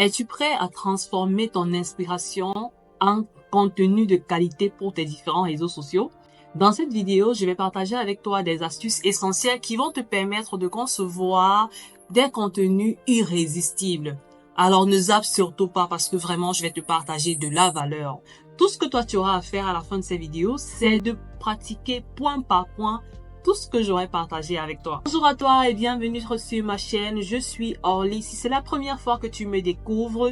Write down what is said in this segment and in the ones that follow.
Es-tu prêt à transformer ton inspiration en contenu de qualité pour tes différents réseaux sociaux? Dans cette vidéo, je vais partager avec toi des astuces essentielles qui vont te permettre de concevoir des contenus irrésistibles. Alors ne zappe surtout pas parce que vraiment, je vais te partager de la valeur. Tout ce que toi tu auras à faire à la fin de ces vidéos, c'est de pratiquer point par point tout ce que j'aurais partagé avec toi. Bonjour à toi et bienvenue sur ma chaîne. Je suis Orly. Si c'est la première fois que tu me découvres,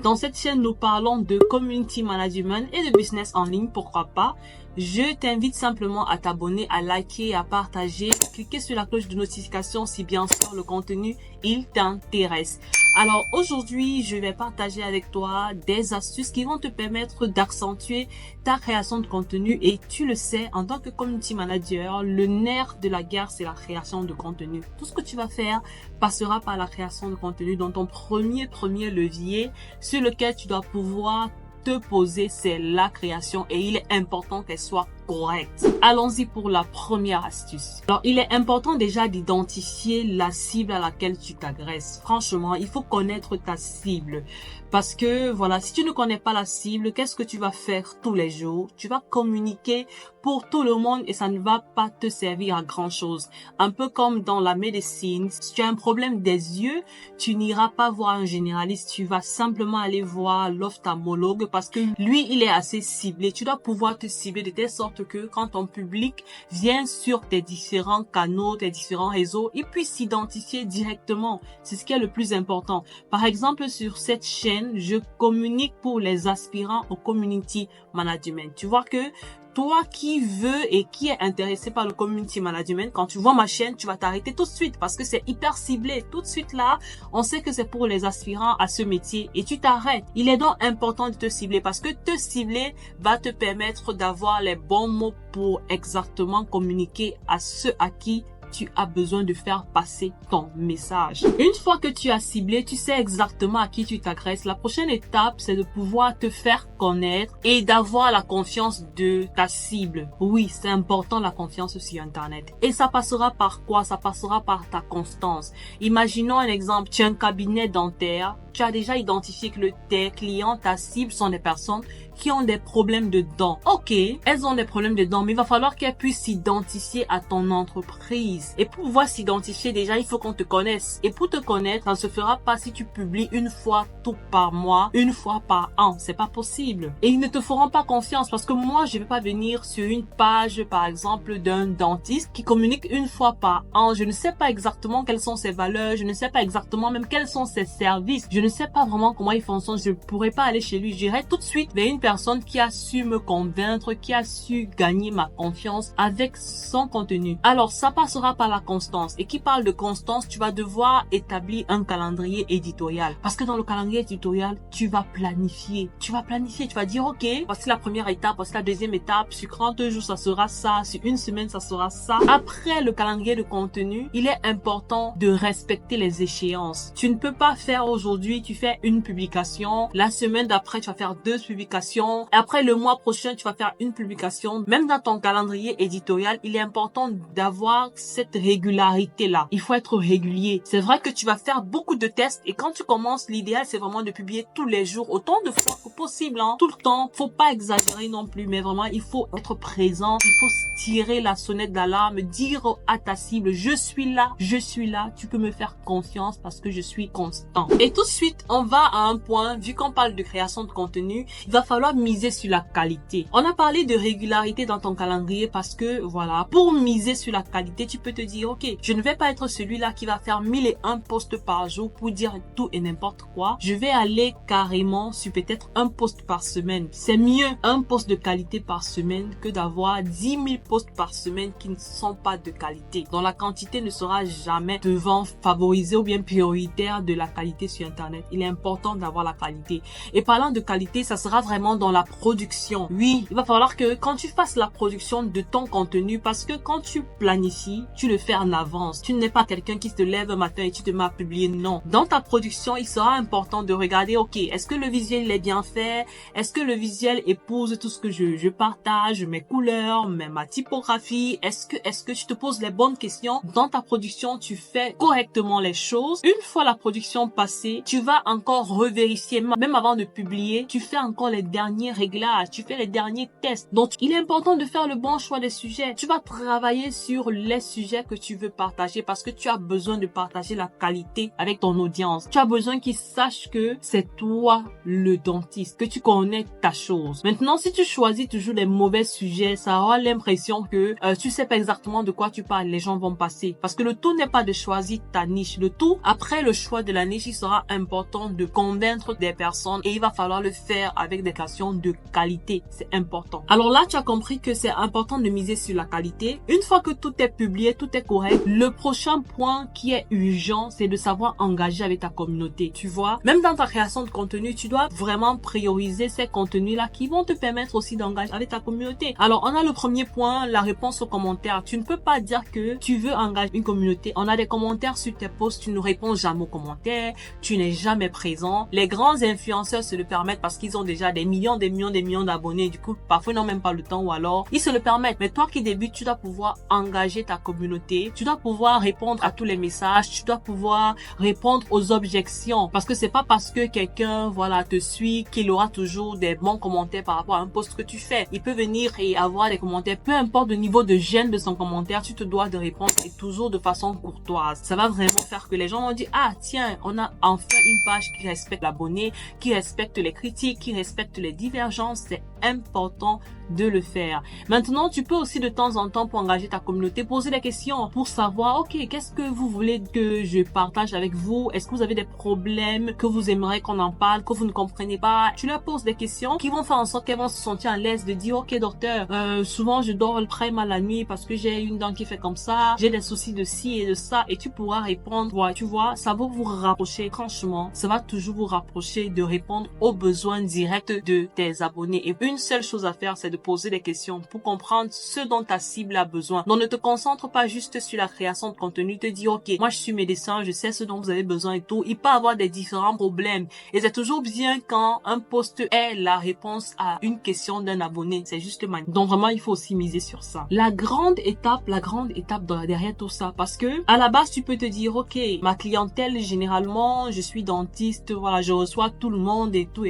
dans cette chaîne, nous parlons de community management et de business en ligne, pourquoi pas. Je t'invite simplement à t'abonner, à liker, à partager, à cliquer sur la cloche de notification si bien sûr le contenu, il t'intéresse. Alors aujourd'hui, je vais partager avec toi des astuces qui vont te permettre d'accentuer ta création de contenu. Et tu le sais, en tant que community manager, le nerf de la guerre, c'est la création de contenu. Tout ce que tu vas faire passera par la création de contenu. Donc ton premier levier sur lequel tu dois pouvoir te poser, c'est la création et il est important qu'elle soit correcte. Allons-y pour la première astuce. Alors, il est important déjà d'identifier la cible à laquelle tu t'agresses. Franchement, il faut connaître ta cible. Parce que, voilà, si tu ne connais pas la cible, qu'est-ce que tu vas faire tous les jours? Tu vas communiquer pour tout le monde et ça ne va pas te servir à grand chose. Un peu comme dans la médecine, si tu as un problème des yeux, tu n'iras pas voir un généraliste, tu vas simplement aller voir l'ophtalmologue parce que lui, il est assez ciblé. Tu dois pouvoir te cibler de telle sorte que quand ton public vient sur tes différents canaux, tes différents réseaux, il puisse s'identifier directement. C'est ce qui est le plus important. Par exemple, sur cette chaîne, je communique pour les aspirants au community management. Tu vois que toi qui veux et qui est intéressé par le community management, quand tu vois ma chaîne, tu vas t'arrêter tout de suite parce que c'est hyper ciblé. Tout de suite là, on sait que c'est pour les aspirants à ce métier et tu t'arrêtes. Il est donc important de te cibler parce que te cibler va te permettre d'avoir les bons mots pour exactement communiquer à ceux à qui tu as besoin de faire passer ton message. Une fois que tu as ciblé, tu sais exactement à qui tu t'agresses. La prochaine étape, c'est de pouvoir te faire connaître et d'avoir la confiance de ta cible. Oui, c'est important la confiance sur Internet. Et ça passera par quoi? Ça passera par ta constance. Imaginons un exemple, tu as un cabinet dentaire. Tu as déjà identifié que tes clients, ta cible sont des personnes qui ont des problèmes de dents. Ok, elles ont des problèmes de dents, mais il va falloir qu'elles puissent s'identifier à ton entreprise. Et pour pouvoir s'identifier, déjà, il faut qu'on te connaisse. Et pour te connaître, ça ne se fera pas si tu publies une fois tout par mois, une fois par an. C'est pas possible. Et ils ne te feront pas confiance parce que moi, je vais pas venir sur une page, par exemple, d'un dentiste qui communique une fois par an. Je ne sais pas exactement quelles sont ses valeurs. Je ne sais pas exactement même quels sont ses services. Je ne sais pas vraiment comment il fonctionne. Je ne pourrais pas aller chez lui. J'irai tout de suite vers une personne qui a su me convaincre, qui a su gagner ma confiance avec son contenu. Alors, ça passera par la constance. Et qui parle de constance, tu vas devoir établir un calendrier éditorial. Parce que dans le calendrier éditorial, tu vas planifier. Tu vas dire, ok, voici la première étape, voici la deuxième étape. Sur 30 jours, ça sera ça. Sur une semaine, ça sera ça. Après le calendrier de contenu, il est important de respecter les échéances. Tu ne peux pas faire aujourd'hui, tu fais une publication. La semaine d'après, tu vas faire 2 publications. Après le mois prochain, tu vas faire une publication. Même dans ton calendrier éditorial, il est important d'avoir cette régularité-là. Il faut être régulier. C'est vrai que tu vas faire beaucoup de tests et quand tu commences, l'idéal, c'est vraiment de publier tous les jours, autant de fois que possible, tout le temps. Faut pas exagérer non plus, mais vraiment, il faut être présent. Il faut tirer la sonnette d'alarme, dire à ta cible, je suis là, tu peux me faire confiance parce que je suis constant. Et tout de suite, on va à un point, vu qu'on parle de création de contenu, il va falloir miser sur la qualité. On a parlé de régularité dans ton calendrier parce que, voilà, pour miser sur la qualité, tu peux te dire, ok, je ne vais pas être celui-là qui va faire 1001 posts par jour pour dire tout et n'importe quoi. Je vais aller carrément sur peut-être un post par semaine. C'est mieux un post de qualité par semaine que d'avoir 10 000 posts par semaine qui ne sont pas de qualité, dont la quantité ne sera jamais devant favoriser ou bien prioritaire de la qualité sur Internet. Il est important d'avoir la qualité. Et parlant de qualité, ça sera vraiment dans la production. Oui, il va falloir que quand tu fasses la production de ton contenu, parce que quand tu planifies, tu le fais en avance. Tu n'es pas quelqu'un qui se lève un matin et tu te mets à publier. Non. Dans ta production, il sera important de regarder, ok, est-ce que le visuel est bien fait? Est-ce que le visuel épouse tout ce que je partage, mes couleurs, ma typographie? Est-ce que tu te poses les bonnes questions? Dans ta production, tu fais correctement les choses. Une fois la production passée, tu vas encore revérifier, même avant de publier, tu fais encore les derniers réglages, tu fais les derniers tests. Donc, il est important de faire le bon choix des sujets. Tu vas travailler sur les sujets que tu veux partager parce que tu as besoin de partager la qualité avec ton audience. Tu as besoin qu'ils sachent que c'est toi le dentiste, que tu connais ta chose. Maintenant, si tu choisis toujours les mauvais sujets, ça aura l'impression que tu sais pas exactement de quoi tu parles. Les gens vont passer. Parce que le tout n'est pas de choisir ta niche. Le tout, après le choix de la niche, il sera important de convaincre des personnes et il va falloir le faire avec des questions de qualité. C'est important. Alors là, tu as compris que c'est important de miser sur la qualité. Une fois que tout est publié, tout est correct, le prochain point qui est urgent, c'est de savoir engager avec ta communauté. Tu vois, même dans ta création de contenu, tu dois vraiment prioriser ces contenus-là qui vont te permettre aussi d'engager avec ta communauté. Alors, on a le premier point, la réponse aux commentaires. Tu ne peux pas dire que tu veux engager une communauté. On a des commentaires sur tes posts, tu ne réponds jamais aux commentaires, tu n'es jamais présent. Les grands influenceurs se le permettent parce qu'ils ont déjà des millions d'abonnés. Du coup, parfois, ils n'ont même pas le temps ou alors, ils se le permettent. Mais toi qui débutes, tu dois pouvoir engager ta communauté. Tu dois pouvoir répondre à tous les messages. Tu dois pouvoir répondre aux objections. Parce que c'est pas parce que quelqu'un, voilà, te suit qu'il aura toujours des bons commentaires par rapport à un post que tu fais. Il peut venir et avoir des commentaires. Peu importe le niveau de gêne de son commentaire, tu te dois de répondre et toujours de façon courtoise. Ça va vraiment faire que les gens vont dire, ah, tiens, on a enfin une page qui respecte l'abonné, qui respecte les critiques, qui respecte les divergences. C'est important de le faire. Maintenant, tu peux aussi de temps en temps, pour engager ta communauté, poser des questions pour savoir, ok, qu'est-ce que vous voulez que je partage avec vous? Est-ce que vous avez des problèmes que vous aimeriez qu'on en parle, que vous ne comprenez pas? Tu leur poses des questions qui vont faire en sorte qu'elles vont se sentir à l'aise de dire, ok, docteur, souvent je dors très mal la nuit parce que j'ai une dent qui fait comme ça, j'ai des soucis de ci et de ça, et tu pourras répondre. Ouais, tu vois, ça va vous rapprocher. Franchement, ça va toujours vous rapprocher de répondre aux besoins directs de tes abonnés. Et une seule chose à faire, c'est de poser des questions pour comprendre ce dont ta cible a besoin. Donc, ne te concentre pas juste sur la création de contenu, te dis, ok, moi je suis médecin, je sais ce dont vous avez besoin et tout. Il peut avoir des différents problèmes. Et c'est toujours bien quand un post est la réponse à une question d'un abonné. C'est juste magnifique. Donc, vraiment, il faut aussi miser sur ça. La grande étape derrière tout ça, parce que à la base, tu peux te dire, ok, ma clientèle, généralement, je suis dentiste, voilà, je reçois tout le monde et tout.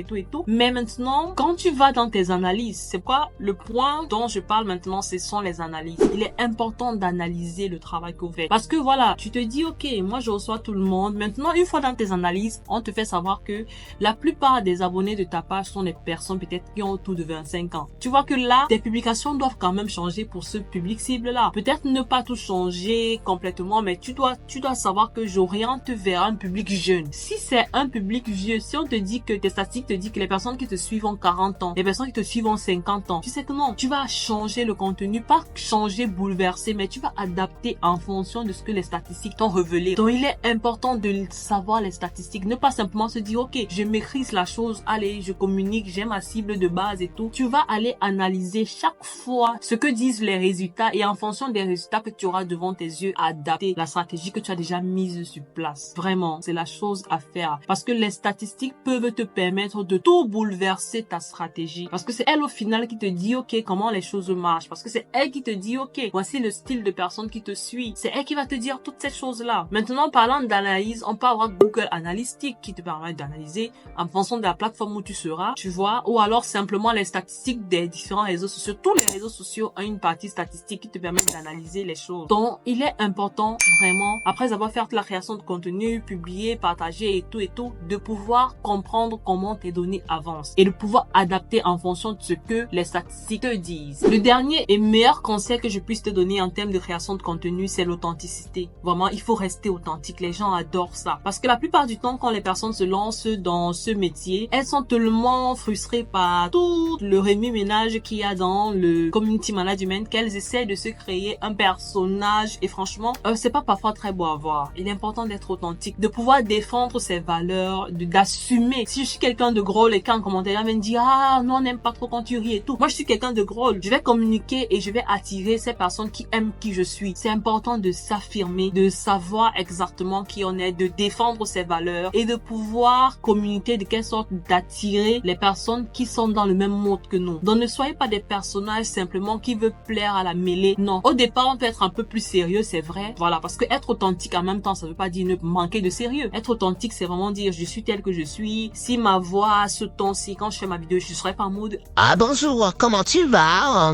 Mais maintenant, quand tu vas dans tes analyses, c'est quoi le point dont je parle maintenant, ce sont les analyses. Il est important d'analyser le travail que vous faites. Parce que voilà, tu te dis, ok, moi je reçois tout le monde. Maintenant, une fois dans tes analyses, on te fait savoir que la plupart des abonnés de ta page sont des personnes peut-être qui ont autour de 25 ans. Tu vois que là, tes publications doivent quand même changer pour ce public cible-là. Peut-être ne pas tout changer complètement, mais tu dois savoir que j'oriente vers un public jeune. Si c'est un public vieux, si on te dit que tes statistiques te disent que les personnes qui te suivent ont 40 ans, les personnes qui te suivent ont 50 ans, tu sais que non, tu vas changer le contenu, pas changer, bouleverser, mais tu vas adapter en fonction de ce que les statistiques t'ont révélé. Donc il est important de savoir les statistiques, ne pas simplement se dire, ok, je maîtrise la chose, allez, je communique, j'ai ma cible de base et tout. Tu vas aller analyser chaque fois ce que disent les résultats et en fonction des résultats que tu auras devant tes yeux, adapter la stratégie que tu as déjà mise sur place. Vraiment, c'est la chose à faire parce que les statistiques peuvent te permettre de tout bouleverser ta stratégie parce que c'est elle au final qui te dit, ok, comment les choses marchent, parce que c'est elle qui te dit, ok, voici le style de personne qui te suit. C'est elle qui va te dire toutes ces choses-là. Maintenant, parlant d'analyse, on peut avoir Google Analytics qui te permet d'analyser en fonction de la plateforme où tu seras, tu vois, ou alors simplement les statistiques des différents réseaux sociaux. Tous les réseaux sociaux ont une partie statistique qui te permet d'analyser les choses. Donc, il est important vraiment, après avoir fait la création de contenu, publier, partager et tout, de pouvoir comprendre comment tes données avancent et de pouvoir adapter en fonction de ce que les statistiques te disent. Le dernier et meilleur conseil que je puisse te donner en termes de création de contenu, c'est l'authenticité. Vraiment, il faut rester authentique. Les gens adorent ça. Parce que la plupart du temps, quand les personnes se lancent dans ce métier, elles sont tellement frustrées par tout le remue-ménage qu'il y a dans le community management qu'elles essaient de se créer un personnage. Et franchement, c'est pas parfois très beau à voir. Il est important d'être authentique, de pouvoir défendre ses valeurs, d'assumer. Si je suis quelqu'un de drôle et qu'un commentaire me dit, ah, non, on n'aime pas trop quand tu ris et tout. Moi, je suis quelqu'un de drôle. Je vais communiquer et je vais attirer ces personnes qui aiment qui je suis. C'est important de s'affirmer, de savoir exactement qui on est, de défendre ses valeurs et de pouvoir communiquer de quelle sorte d'attirer les personnes qui sont dans le même mode que nous. Donc ne soyez pas des personnages simplement qui veulent plaire à la mêlée. Non. Au départ, on peut être un peu plus sérieux, c'est vrai. Voilà, parce que être authentique en même temps, ça veut pas dire ne manquer de sérieux. Être authentique, c'est vraiment dire je suis tel que je suis. Si ma voix a ce ton-ci, quand je fais ma vidéo, je serai pas en mode Ah bonjour, comment tu vas?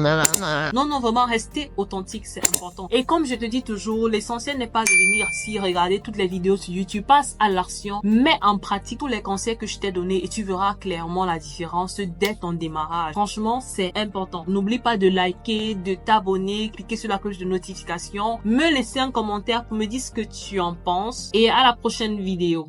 non, non, vraiment rester authentique, c'est important. Et comme je te dis toujours, l'essentiel n'est pas de venir ici regarder toutes les vidéos sur YouTube, passe à l'action, mets en pratique tous les conseils que je t'ai donnés et tu verras clairement la différence dès ton démarrage. Franchement, c'est important. N'oublie pas de liker, de t'abonner, cliquer sur la cloche de notification, me laisser un commentaire pour me dire ce que tu en penses et à la prochaine vidéo.